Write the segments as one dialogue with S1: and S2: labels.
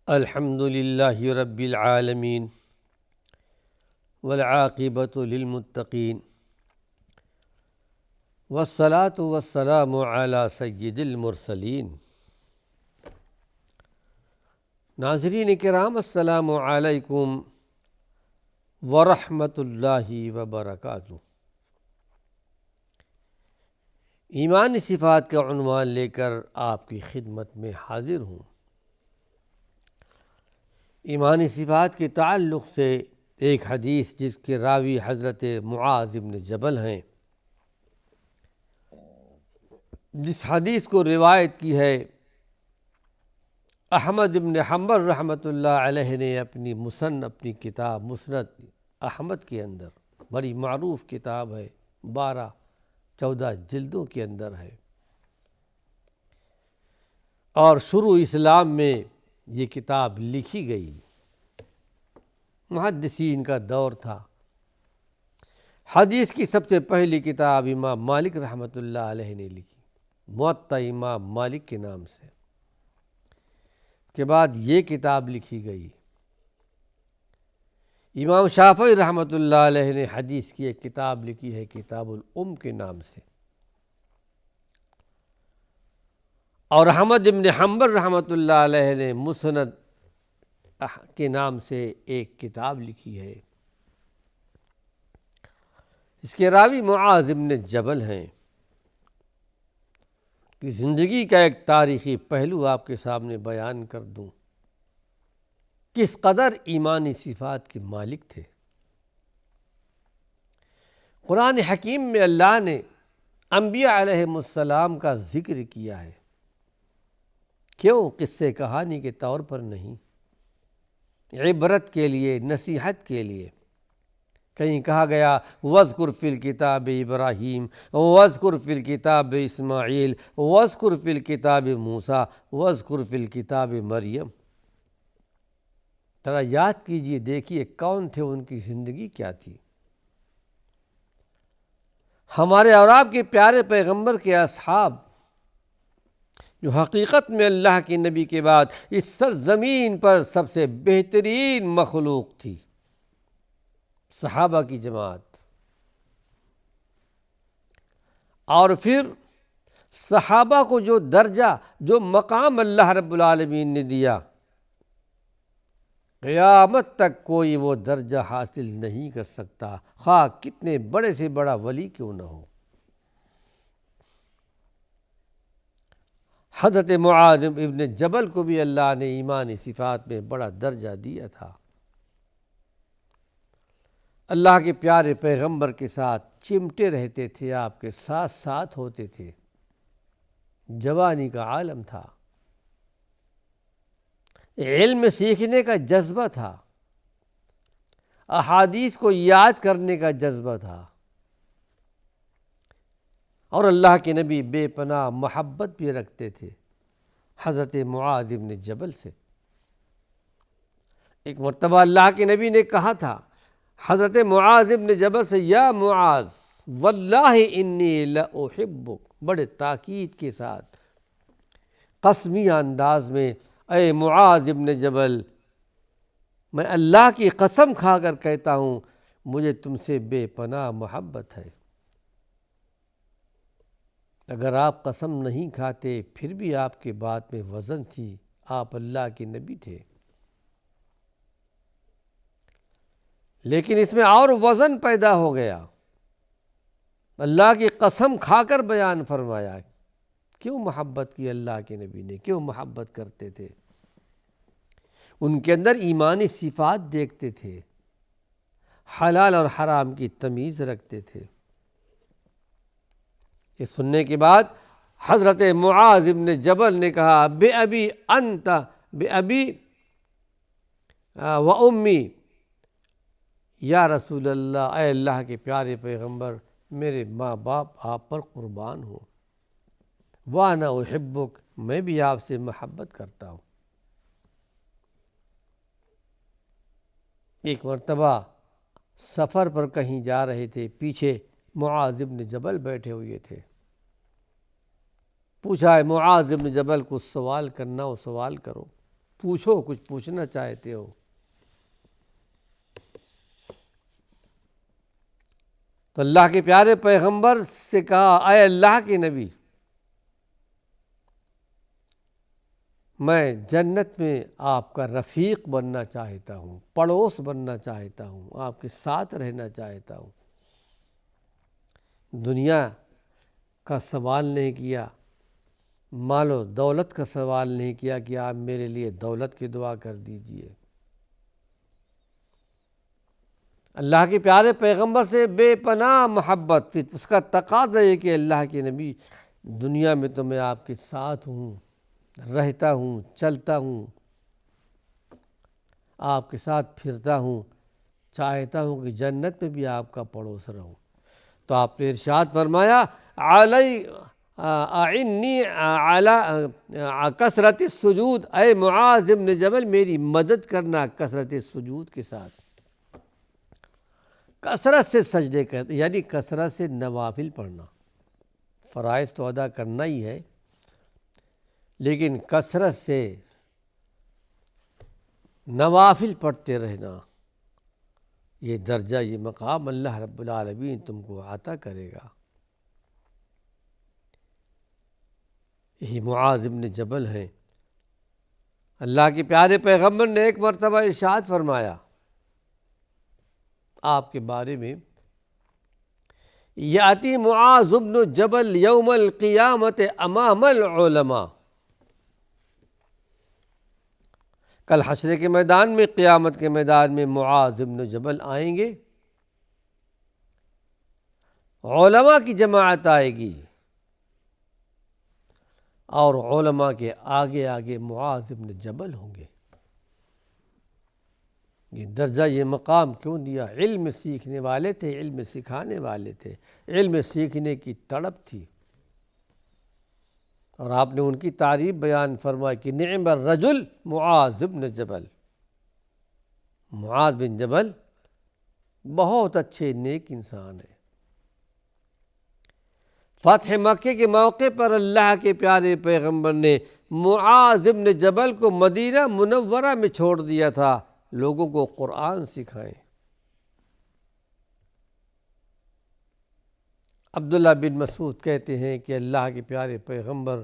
S1: الحمد للہ رب العالمین والعاقبۃ للمتقین والصلاۃ والسلام علی سید المرسلین۔ ناظرین کرام، السلام علیکم ورحمۃ اللہ وبرکاتہ۔ ایمانی صفات کا عنوان لے کر آپ کی خدمت میں حاضر ہوں۔ ایمانی صفات کے تعلق سے ایک حدیث جس کے راوی حضرت معاذ بن جبل ہیں، جس حدیث کو روایت کی ہے احمد بن حنبل رحمۃ اللہ علیہ نے اپنی کتاب مسند احمد کے اندر، بڑی معروف کتاب ہے، 14 جلدوں کے اندر ہے، اور شروع اسلام میں یہ کتاب لکھی گئی۔ محدثین کا دور تھا۔ حدیث کی سب سے پہلی کتاب امام مالک رحمۃ اللہ علیہ نے لکھی، موطا امام مالک کے نام سے۔ اس کے بعد یہ کتاب لکھی گئی۔ امام شافعی رحمۃ اللہ علیہ نے حدیث کی ایک کتاب لکھی ہے، کتاب الام کے نام سے، اور احمد بن حنبل رحمۃ اللہ علیہ نے مسند کے نام سے ایک کتاب لکھی ہے۔ اس کے راوی معاذ بن جبل ہیں۔ کہ زندگی کا ایک تاریخی پہلو آپ کے سامنے بیان کر دوں، کس قدر ایمانی صفات کے مالک تھے۔ قرآن حکیم میں اللہ نے انبیاء علیہم السلام کا ذکر کیا ہے۔ کیوں؟ قصے کہانی کے طور پر نہیں، عبرت کے لیے، نصیحت کے لیے۔ کہیں کہا گیا وَاذْكُرْ فِي الْكِتَابِ إِبْرَاهِيمَ وَاذْكُرْ فِي الْكِتَابِ إِسْمَاعِيلَ وَاذْكُرْ فِي الْكِتَابِ مُوسَىٰ وَاذْكُرْ فِي الْكِتَابِ مریم۔ ذرا یاد کیجئے، دیکھیے کون تھے، ان کی زندگی کیا تھی۔ ہمارے اور آپ کے پیارے پیغمبر کے اصحاب، جو حقیقت میں اللہ کے نبی کے بعد اس سرزمین پر سب سے بہترین مخلوق تھی، صحابہ کی جماعت۔ اور پھر صحابہ کو جو درجہ، جو مقام اللہ رب العالمین نے دیا، قیامت تک کوئی وہ درجہ حاصل نہیں کر سکتا، خواہ کتنے بڑے سے بڑا ولی کیوں نہ ہو۔ حضرت معاذ ابن جبل کو بھی اللہ نے ایمانی صفات میں بڑا درجہ دیا تھا۔ اللہ کے پیارے پیغمبر کے ساتھ چمٹے رہتے تھے، آپ کے ساتھ ساتھ ہوتے تھے، جوانی کا عالم تھا، علم سیکھنے کا جذبہ تھا، احادیث کو یاد کرنے کا جذبہ تھا، اور اللہ کے نبی بے پناہ محبت بھی رکھتے تھے حضرت معاذ بن جبل سے۔ ایک مرتبہ اللہ کے نبی نے کہا تھا حضرت معاذ بن جبل سے، یا معاذ واللہ انی لأحبک، بڑے تاکید کے ساتھ، قسمیہ انداز میں، اے معاذ بن جبل، میں اللہ کی قسم کھا کر کہتا ہوں، مجھے تم سے بے پناہ محبت ہے۔ اگر آپ قسم نہیں کھاتے پھر بھی آپ کے بات میں وزن تھی، آپ اللہ کے نبی تھے، لیکن اس میں اور وزن پیدا ہو گیا۔ اللہ کی قسم کھا کر بیان فرمایا۔ کیوں محبت کی اللہ کے نبی نے؟ کیوں محبت کرتے تھے؟ ان کے اندر ایمانی صفات دیکھتے تھے، حلال اور حرام کی تمیز رکھتے تھے۔ یہ سننے کے بعد حضرت معاذ بن جبل نے کہا، بے ابی انت بے ابی و امی، یا رسول اللہ، اے اللہ کے پیارے پیغمبر، میرے ماں باپ آپ پر قربان ہو، وانا احبک، میں بھی آپ سے محبت کرتا ہوں۔ ایک مرتبہ سفر پر کہیں جا رہے تھے، پیچھے معاذ بن جبل بیٹھے ہوئے تھے۔ پوچھا ہے معاذ بن جبل کو سوال کرنا ہو سوال کرو۔ پوچھو کچھ پوچھنا چاہتے ہو۔ تو اللہ کے پیارے پیغمبر سے کہا اے اللہ کے نبی، میں جنت میں آپ کا رفیق بننا چاہتا ہوں، پڑوس بننا چاہتا ہوں، آپ کے ساتھ رہنا چاہتا ہوں۔ دنیا کا سوال نہیں کیا، مال و دولت کا سوال نہیں کیا کہ آپ میرے لیے دولت کی دعا کر دیجئے۔ اللہ کے پیارے پیغمبر سے بے پناہ محبت، پھر اس کا تقاضا ہے کہ اللہ کے نبی دنیا میں تو میں آپ کے ساتھ ہوں، رہتا ہوں، چلتا ہوں، آپ کے ساتھ پھرتا ہوں، چاہتا ہوں کہ جنت میں بھی آپ کا پڑوس رہوں۔ تو آپ نے ارشاد فرمایا اعنی علی کثرت السجود، اے معاذ بن جبل میری مدد کرنا کثرت سجود کے ساتھ، کثرت سے سجدے کرتے، یعنی کثرت سے نوافل پڑھنا۔ فرائض تو ادا کرنا ہی ہے، لیکن کثرت سے نوافل پڑھتے رہنا، یہ درجہ، یہ مقام اللہ رب العالمین تم کو عطا کرے گا۔ یہی معاذ بن جبل ہیں۔ اللہ کے پیارے پیغمبر نے ایک مرتبہ ارشاد فرمایا آپ کے بارے میں، یاتی معاذ بن جبل یوم القیامت امام العلماء، کل حشر کے میدان میں، قیامت کے میدان میں معاذ بن جبل آئیں گے، علماء کی جماعت آئے گی، اور علماء کے آگے آگے معاذ بن جبل ہوں گے۔ یہ درجہ، یہ مقام کیوں دیا؟ علم سیکھنے والے تھے، علم سکھانے والے تھے، علم سیکھنے کی تڑپ تھی، اور آپ نے ان کی تعریف بیان فرمائی کہ نعم الرجل معاذ بن جبل، معاذ بن جبل بہت اچھے نیک انسان ہیں۔ فتح مکے کے موقع پر اللہ کے پیارے پیغمبر نے معاذ بن جبل کو مدینہ منورہ میں چھوڑ دیا تھا، لوگوں کو قرآن سکھائیں۔ عبداللہ بن مسعود کہتے ہیں کہ اللہ کے پیارے پیغمبر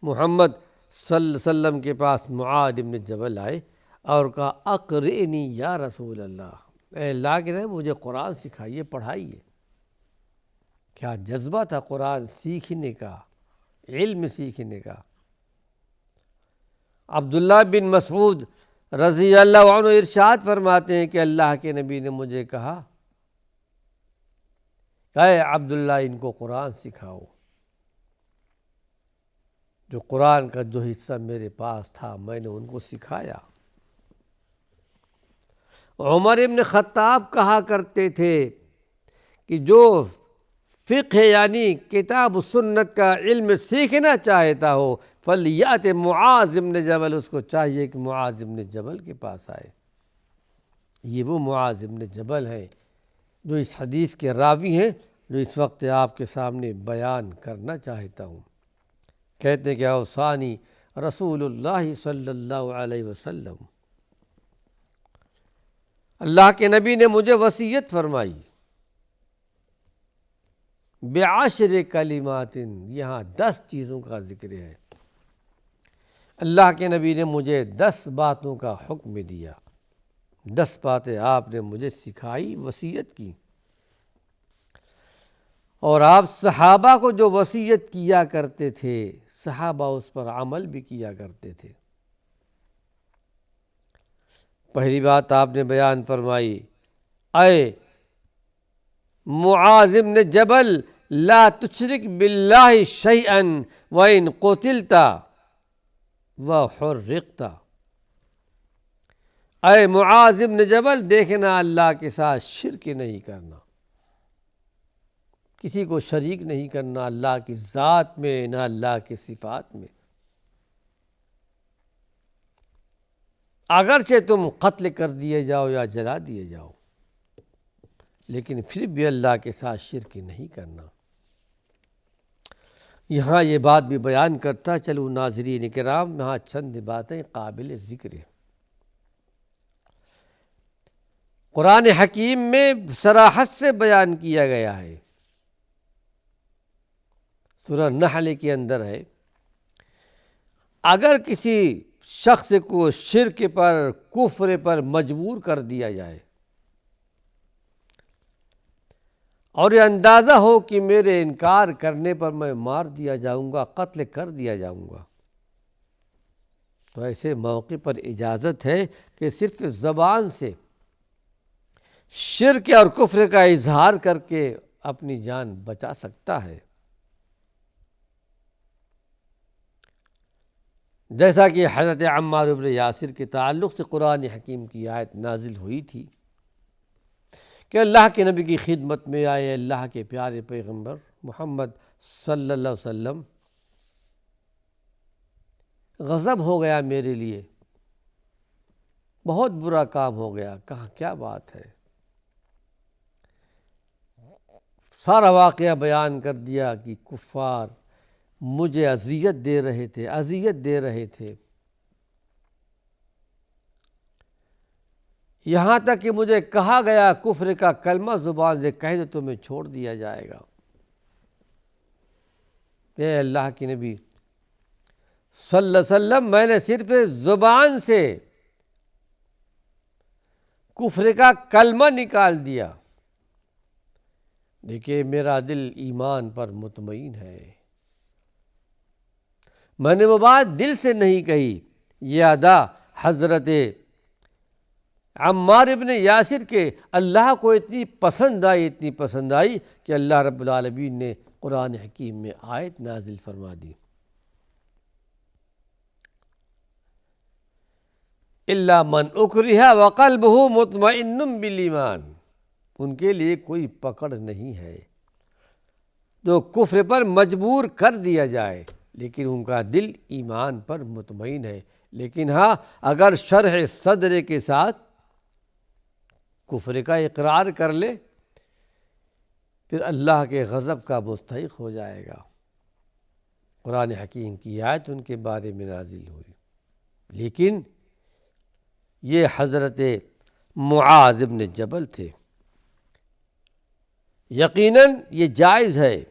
S1: محمد صلی اللہ علیہ وسلم کے پاس معاذ بن جبل آئے اور کہا اقرئنی یا رسول اللہ، اے اللہ کے نبی مجھے قرآن سکھائیے، پڑھائیے۔ کیا جذبہ تھا قرآن سیکھنے کا، علم سیکھنے کا۔ عبداللہ بن مسعود رضی اللہ عنہ ارشاد فرماتے ہیں کہ اللہ کے نبی نے مجھے کہا اے عبداللہ ان کو قرآن سکھاؤ۔ جو قرآن کا جو حصہ میرے پاس تھا میں نے ان کو سکھایا۔ عمر ابن خطاب کہا کرتے تھے کہ جو فقہ یعنی کتاب و سنت کا علم سیکھنا چاہتا ہو فلیات معاذ بن جبل، اس کو چاہیے کہ معاذ بن جبل کے پاس آئے۔ یہ وہ معاذ بن جبل ہیں جو اس حدیث کے راوی ہیں، جو اس وقت آپ کے سامنے بیان کرنا چاہتا ہوں۔ کہتے ہیں کہ اوصانی رسول اللہ صلی اللہ علیہ وسلم، اللہ کے نبی نے مجھے وصیت فرمائی بعشر کلمات، یہاں 10 چیزوں کا ذکر ہے۔ اللہ کے نبی نے مجھے 10 باتوں کا حکم دیا، 10 باتیں آپ نے مجھے سکھائی، وصیت کی، اور آپ صحابہ کو جو وصیت کیا کرتے تھے صحابہ اس پر عمل بھی کیا کرتے تھے۔ پہلی بات آپ نے بیان فرمائی اے معاذ بن جبل لا تشرک باللہ شیئا وإن قتلت وحرقت، اے معاذ بن جبل دیکھنا اللہ کے ساتھ شرک نہیں کرنا، کسی کو شریک نہیں کرنا، اللہ کی ذات میں نہ اللہ کی صفات میں۔ اگرچہ تم قتل کر دیے جاؤ یا جلا دیے جاؤ، لیکن پھر بھی اللہ کے ساتھ شرک نہیں کرنا۔ یہاں یہ بات بھی بیان کرتا چلو ناظرین کرام، یہاں چند باتیں قابل ذکر ہیں۔ قرآن حکیم میں صراحت سے بیان کیا گیا ہے، سورہ نحل کے اندر ہے، اگر کسی شخص کو شرک پر، کفر پر مجبور کر دیا جائے اور یہ اندازہ ہو کہ میرے انکار کرنے پر میں مار دیا جاؤں گا، قتل کر دیا جاؤں گا، تو ایسے موقع پر اجازت ہے کہ صرف زبان سے شرک اور کفر کا اظہار کر کے اپنی جان بچا سکتا ہے۔ جیسا کہ حضرت عمار بن یاسر کے تعلق سے قرآن حکیم کی آیت نازل ہوئی تھی کہ اللہ کے نبی کی خدمت میں آئے اللہ کے پیارے پیغمبر محمد صلی اللہ علیہ وسلم، غضب ہو گیا میرے لیے، بہت برا کام ہو گیا۔ کہا کیا بات ہے؟ سارا واقعہ بیان کر دیا کہ کفار مجھے اذیت دے رہے تھے، یہاں تک کہ مجھے کہا گیا کفر کا کلمہ زبان سے کہہ دو تمہیں چھوڑ دیا جائے گا۔ اے اللہ کے نبی صلی اللہ علیہ وسلم، میں نے صرف زبان سے کفر کا کلمہ نکال دیا، دیکھیے میرا دل ایمان پر مطمئن ہے، میں نے وہ بات دل سے نہیں کہی۔ یہ ادا حضرت عمار ابن یاسر کے اللہ کو اتنی پسند آئی کہ اللہ رب العالمین نے قرآن حکیم میں آیت نازل فرما دی، الا من اکرہ وقلبہ مطمئن بالایمان، ان کے لیے کوئی پکڑ نہیں ہے جو کفر پر مجبور کر دیا جائے لیکن ان کا دل ایمان پر مطمئن ہے۔ لیکن ہاں، اگر شرح صدر کے ساتھ کفر کا اقرار کر لے پھر اللہ کے غضب کا مستحق ہو جائے گا۔ قرآن حکیم کی آیت ان کے بارے میں نازل ہوئی، لیکن یہ حضرت معاذ بن جبل تھے۔ یقیناً یہ جائز ہے،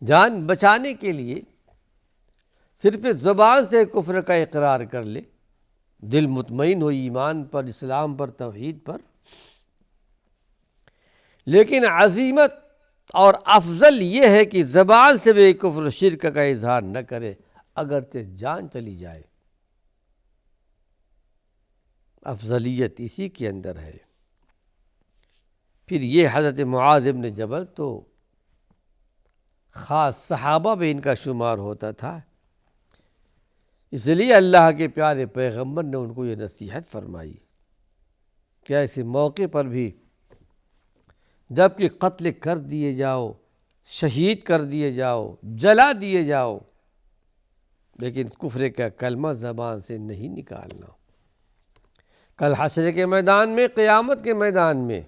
S1: جان بچانے کے لیے صرف زبان سے کفر کا اقرار کر لے، دل مطمئن ہو ایمان پر، اسلام پر، توحید پر، لیکن عزیمت اور افضل یہ ہے کہ زبان سے بھی کفر و شرک کا اظہار نہ کرے اگرچہ جان چلی جائے۔ افضلیت اسی کے اندر ہے۔ پھر یہ حضرت معاذ بن جبل تو خاص صحابہ میں ان کا شمار ہوتا تھا، اس لیے اللہ کے پیارے پیغمبر نے ان کو یہ نصیحت فرمائی کہ ایسے موقع پر بھی جب کہ قتل کر دیے جاؤ، شہید کر دیے جاؤ، جلا دیے جاؤ، لیکن کفر کا کلمہ زبان سے نہیں نکالنا۔ کل حشر کے میدان میں، قیامت کے میدان میں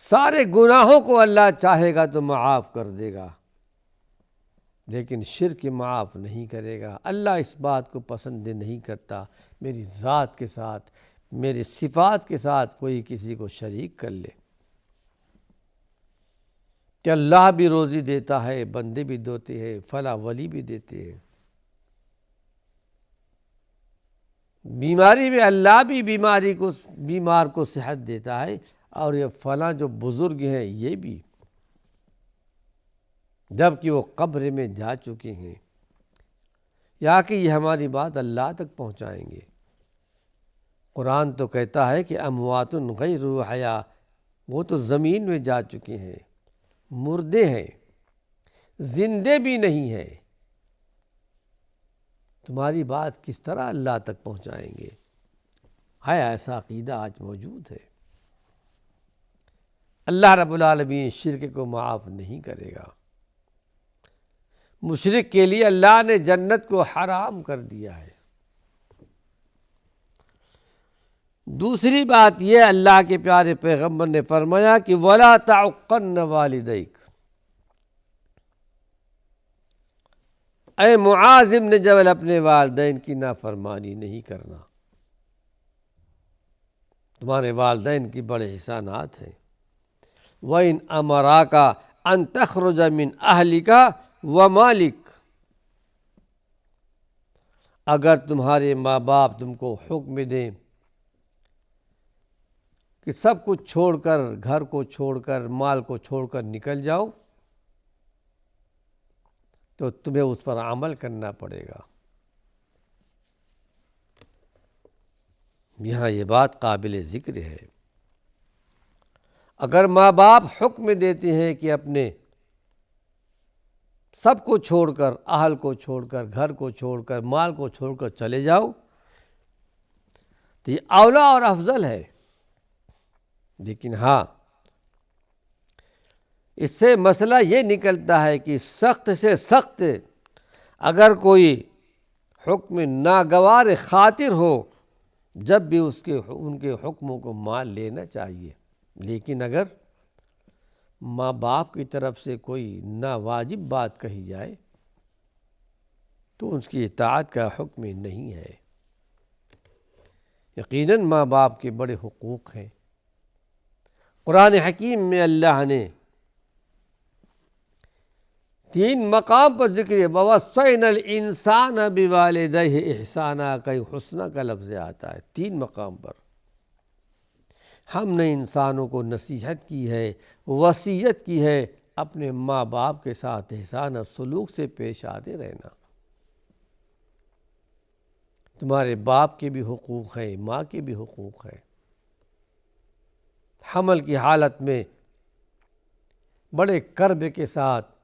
S1: سارے گناہوں کو اللہ چاہے گا تو معاف کر دے گا، لیکن شرک معاف نہیں کرے گا۔ اللہ اس بات کو پسند نہیں کرتا میری ذات کے ساتھ، میری صفات کے ساتھ کوئی کسی کو شریک کر لے، کہ اللہ بھی روزی دیتا ہے، بندے بھی دیتے ہیں، فلاں ولی بھی دیتے ہیں، بیماری میں اللہ بھی بیمار کو صحت دیتا ہے، اور یہ فلاں جو بزرگ ہیں یہ بھی، جب کہ وہ قبر میں جا چکے ہیں، یا کہ یہ ہماری بات اللہ تک پہنچائیں گے۔ قرآن تو کہتا ہے کہ اموات غیر احیاء، وہ تو زمین میں جا چکے ہیں، مردے ہیں، زندے بھی نہیں ہیں، تمہاری بات کس طرح اللہ تک پہنچائیں گے؟ ہے ایسا عقیدہ آج موجود ہے۔ اللہ رب العالمین شرک کو معاف نہیں کرے گا۔ مشرک کے لیے اللہ نے جنت کو حرام کر دیا ہے۔ دوسری بات یہ اللہ کے پیارے پیغمبر نے فرمایا کہ وَلَا تَعُقَّنَّ وَالِدَيْكَ، اے معاذ ابن جبل اپنے والدین کی نافرمانی نہیں کرنا، تمہارے والدین کی بڑے احسانات ہیں۔ وَإِنْ أَمَرَاكَ أَن تَخْرُجَ مِنْ أَهْلِكَ وَمَالِكَ، اگر تمہارے ماں باپ تم کو حکم دیں کہ سب کچھ چھوڑ کر، گھر کو چھوڑ کر، مال کو چھوڑ کر نکل جاؤ، تو تمہیں اس پر عمل کرنا پڑے گا۔ یہاں یہ بات قابل ذکر ہے۔ اگر ماں باپ حکم دیتے ہیں کہ اپنے سب کو چھوڑ کر، اہل کو چھوڑ کر، گھر کو چھوڑ کر، مال کو چھوڑ کر چلے جاؤ، تو یہ اولا اور افضل ہے۔ لیکن ہاں، اس سے مسئلہ یہ نکلتا ہے کہ سخت سے سخت اگر کوئی حکم ناگوار خاطر ہو، جب بھی ان کے حکموں کو مان لینا چاہیے۔ لیکن اگر ماں باپ کی طرف سے کوئی ناواجب بات کہی جائے تو اس کی اطاعت کا حکم نہیں ہے۔ یقیناً ماں باپ کے بڑے حقوق ہیں۔ قرآن حکیم میں اللہ نے 3 مقام پر ذکر ہے، وَوَصَّيْنَا الْإِنسَانَ بِوَالِدَيْهِ إِحْسَانًا، کئی حسنہ کا لفظ آتا ہے 3 مقام پر۔ ہم نے انسانوں کو نصیحت کی ہے، وصیت کی ہے، اپنے ماں باپ کے ساتھ احسان اور سلوک سے پیش آتے رہنا۔ تمہارے باپ کے بھی حقوق ہیں، ماں کے بھی حقوق ہیں۔ حمل کی حالت میں بڑے کرب کے ساتھ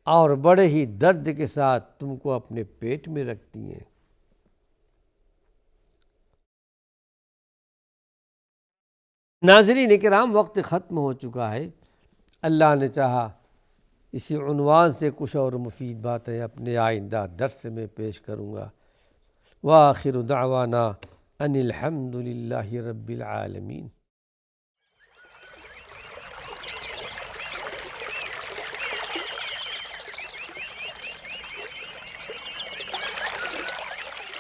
S1: اور بڑے ہی درد کے ساتھ تم کو اپنے پیٹ میں رکھتی ہیں۔ ناظرین کرام، وقت ختم ہو چکا ہے۔ اللہ نے چاہا اسی عنوان سے کچھ اور مفید باتیں اپنے آئندہ درس میں پیش کروں گا۔ وآخر دعوانا ان الحمد للہ رب العالمین۔